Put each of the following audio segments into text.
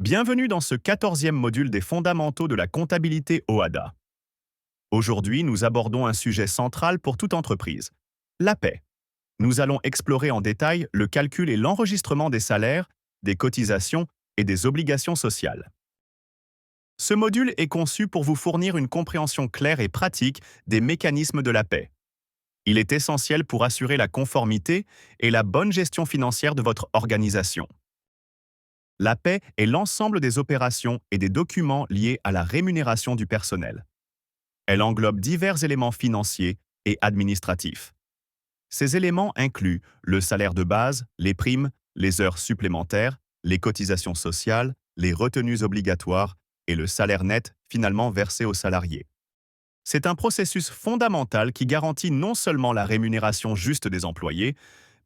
Bienvenue dans ce 14e module des fondamentaux de la comptabilité OHADA. Aujourd'hui, nous abordons un sujet central pour toute entreprise, la paie. Nous allons explorer en détail le calcul et l'enregistrement des salaires, des cotisations et des obligations sociales. Ce module est conçu pour vous fournir une compréhension claire et pratique des mécanismes de la paie. Il est essentiel pour assurer la conformité et la bonne gestion financière de votre organisation. La paie est l'ensemble des opérations et des documents liés à la rémunération du personnel. Elle englobe divers éléments financiers et administratifs. Ces éléments incluent le salaire de base, les primes, les heures supplémentaires, les cotisations sociales, les retenues obligatoires et le salaire net finalement versé aux salariés. C'est un processus fondamental qui garantit non seulement la rémunération juste des employés,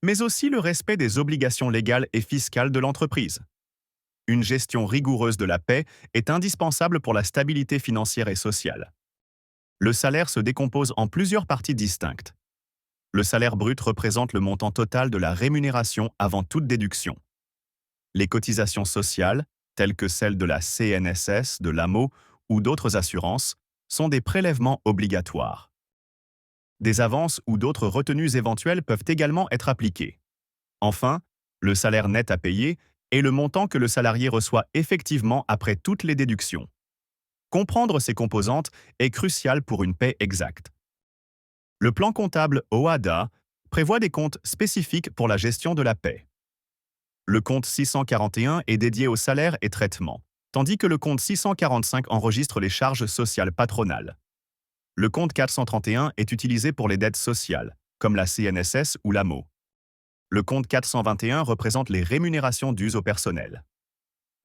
mais aussi le respect des obligations légales et fiscales de l'entreprise. Une gestion rigoureuse de la paie est indispensable pour la stabilité financière et sociale. Le salaire se décompose en plusieurs parties distinctes. Le salaire brut représente le montant total de la rémunération avant toute déduction. Les cotisations sociales, telles que celles de la CNSS, de l'AMO ou d'autres assurances, sont des prélèvements obligatoires. Des avances ou d'autres retenues éventuelles peuvent également être appliquées. Enfin, le salaire net à payer est le montant que le salarié reçoit effectivement après toutes les déductions. Comprendre ces composantes est crucial pour une paie exacte. Le plan comptable OHADA prévoit des comptes spécifiques pour la gestion de la paie. Le compte 641 est dédié aux salaires et traitements, tandis que le compte 645 enregistre les charges sociales patronales. Le compte 431 est utilisé pour les dettes sociales, comme la CNSS ou l'AMO. Le compte 421 représente les rémunérations dues au personnel.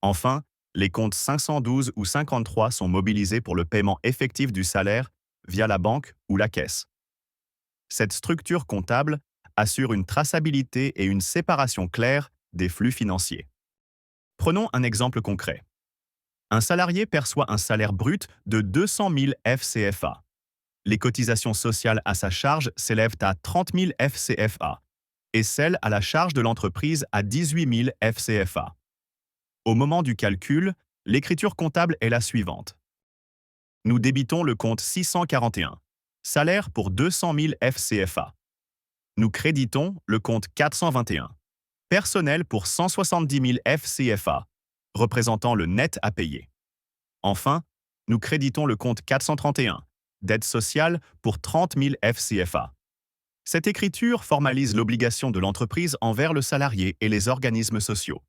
Enfin, les comptes 512 ou 53 sont mobilisés pour le paiement effectif du salaire via la banque ou la caisse. Cette structure comptable assure une traçabilité et une séparation claire des flux financiers. Prenons un exemple concret. Un salarié perçoit un salaire brut de 200 000 FCFA. Les cotisations sociales à sa charge s'élèvent à 30 000 FCFA et celles à la charge de l'entreprise à 18 000 FCFA. Au moment du calcul, l'écriture comptable est la suivante. Nous débitons le compte 641, salaire pour 200 000 FCFA. Nous créditons le compte 421, personnel pour 170 000 FCFA, représentant le net à payer. Enfin, nous créditons le compte 431, dette sociale pour 30 000 FCFA. Cette écriture formalise l'obligation de l'entreprise envers le salarié et les organismes sociaux.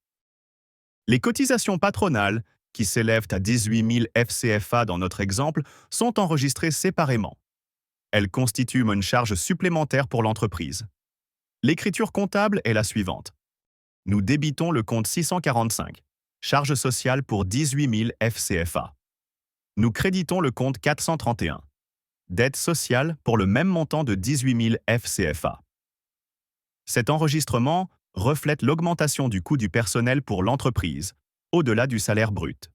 Les cotisations patronales, qui s'élèvent à 18 000 FCFA dans notre exemple, sont enregistrées séparément. Elles constituent une charge supplémentaire pour l'entreprise. L'écriture comptable est la suivante. Nous débitons le compte 645, charge sociale pour 18 000 FCFA. Nous créditons le compte 431, dette sociale pour le même montant de 18 000 FCFA. Cet enregistrement reflète l'augmentation du coût du personnel pour l'entreprise, au-delà du salaire brut.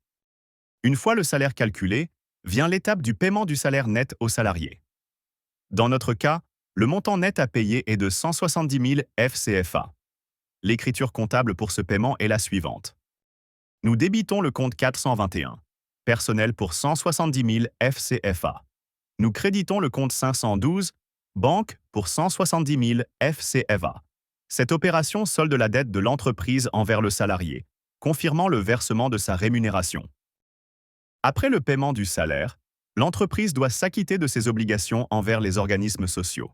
Une fois le salaire calculé, vient l'étape du paiement du salaire net aux salariés. Dans notre cas, le montant net à payer est de 170 000 FCFA. L'écriture comptable pour ce paiement est la suivante. Nous débitons le compte 421, personnel pour 170 000 FCFA. Nous créditons le compte 512, banque pour 170 000 FCFA. Cette opération solde la dette de l'entreprise envers le salarié, confirmant le versement de sa rémunération. Après le paiement du salaire, l'entreprise doit s'acquitter de ses obligations envers les organismes sociaux.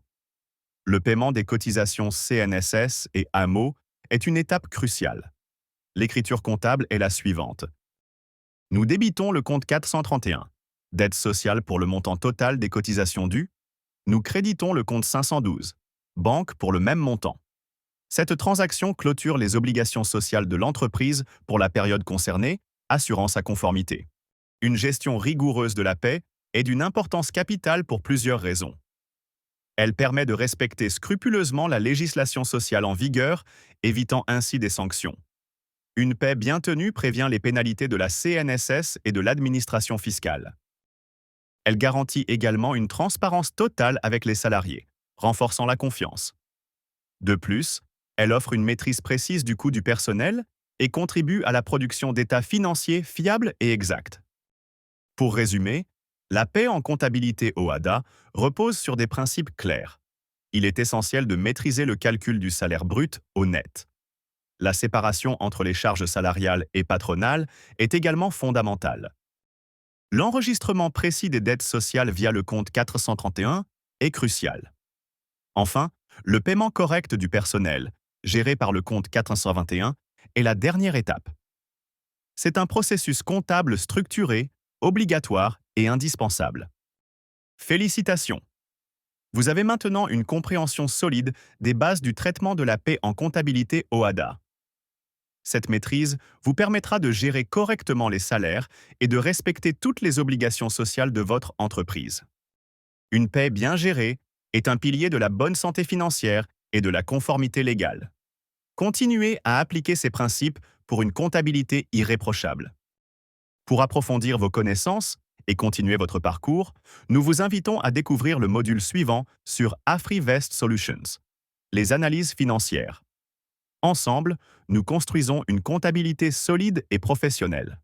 Le paiement des cotisations CNSS et AMO est une étape cruciale. L'écriture comptable est la suivante. Nous débitons le compte 431, dette sociale pour le montant total des cotisations dues. Nous créditons le compte 512, banque pour le même montant. Cette transaction clôture les obligations sociales de l'entreprise pour la période concernée, assurant sa conformité. Une gestion rigoureuse de la paie est d'une importance capitale pour plusieurs raisons. Elle permet de respecter scrupuleusement la législation sociale en vigueur, évitant ainsi des sanctions. Une paie bien tenue prévient les pénalités de la CNSS et de l'administration fiscale. Elle garantit également une transparence totale avec les salariés, renforçant la confiance. De plus, elle offre une maîtrise précise du coût du personnel, et contribue à la production d'états financiers fiables et exacts. Pour résumer, la paix en comptabilité OHADA repose sur des principes clairs. Il est essentiel de maîtriser le calcul du salaire brut au net. La séparation entre les charges salariales et patronales est également fondamentale. L'enregistrement précis des dettes sociales via le compte 431 est crucial. Enfin, le paiement correct du personnel, géré par le compte 421, est la dernière étape. C'est un processus comptable structuré, obligatoire et indispensable. Félicitations! Vous avez maintenant une compréhension solide des bases du traitement de la paie en comptabilité OHADA. Cette maîtrise vous permettra de gérer correctement les salaires et de respecter toutes les obligations sociales de votre entreprise. Une paie bien gérée est un pilier de la bonne santé financière et de la conformité légale. Continuez à appliquer ces principes pour une comptabilité irréprochable. Pour approfondir vos connaissances et continuer votre parcours, nous vous invitons à découvrir le module suivant sur AfriVest Solutions, les analyses financières. Ensemble, nous construisons une comptabilité solide et professionnelle.